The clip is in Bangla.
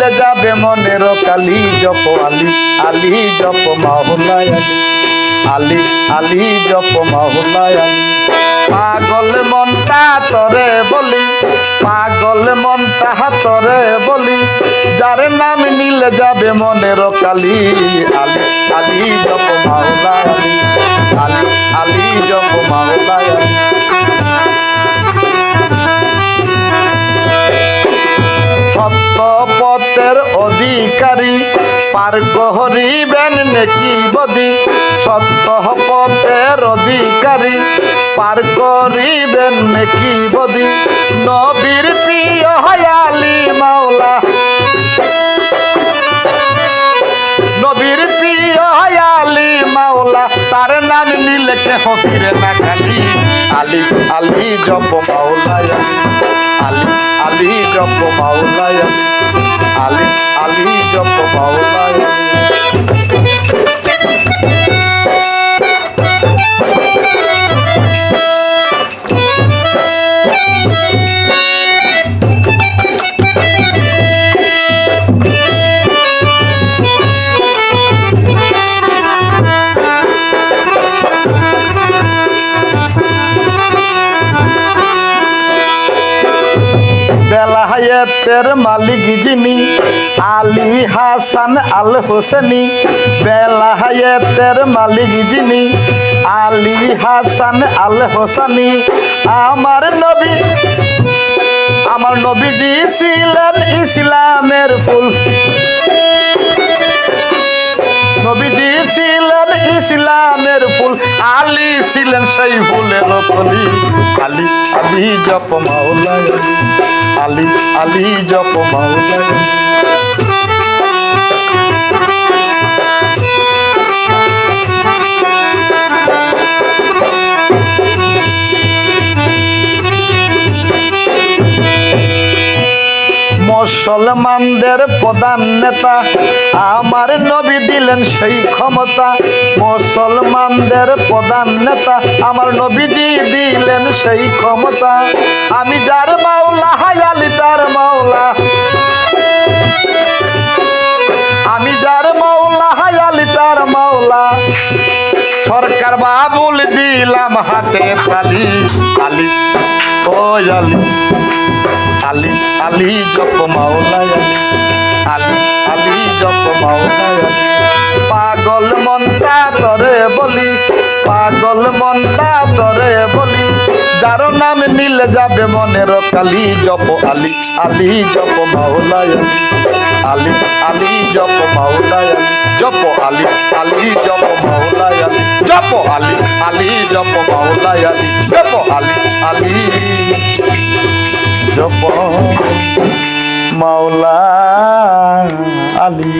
নীলে যাবে মনের কালি জপ আলী আলী জপ মাওলায় আলী আলী জপ মাওলায় আলী পাগল মনটা তরে বলি পাগল মনটা তরে বলি যার নাম নীলে যাবে মনের কালি আলী আলী জপ মাওলায় আলী আলী আলী জপ মাওলায় আলী সত্য পথের অধিকারী পার করিবেন নেকি বদি সত্য পথের অধিকারী পার করিবেন নেকি বদি নবীর প্রিয় আলী মাওলা নবীর প্রিয় আলী মাওলা তার নাম নিলে কেহ ফিরে না খালি আলী আলী জপ মাওলায় আলী আলী জপ মাওলায় আলী আলী জপ মাওলায় বেলায়েতের মালিক যিনি আলী হাসান আল হোসেনি বেলায়েতের মালিক যিনি আলী হাসান আল হোসেনি আমার নবীজি ছিলেন ইসলামের ফুল নবীজি ছিলেন ইসলামের ফুল আলী ছিলেন সেই ফুলের কলি আলী আলী জপ মাওলায় আলী আলী জপ মাওলায় মুসলমানদের প্রধান নেতা আমার নবী দিলেন সেই ক্ষমতা মুসলমানদের প্রধান নেতা আমার নবীজি দিলেন সেই ক্ষমতা আমি যার মাওলা আলী তার মাওলা আমি যার মাওলা আলী তার মাওলা সরকার বাবুল দিলাম হাতে তালি আলী ও আলী আলী আলী জপ মাওলায় আলী আলী জপ মাওলায় পাগল মনটা তরে বলি পাগল মনটা তরে বলি যার নাম নীলে যাবে মনের কালি জপ আলী আলী জপ মাওলায় আলী আলী জপ মাওলায় জপ আলী আলী জপ মাওলায় জপ আলী আলী জপ মাওলায় জপ আলী আলী জপ মাওলা আলী।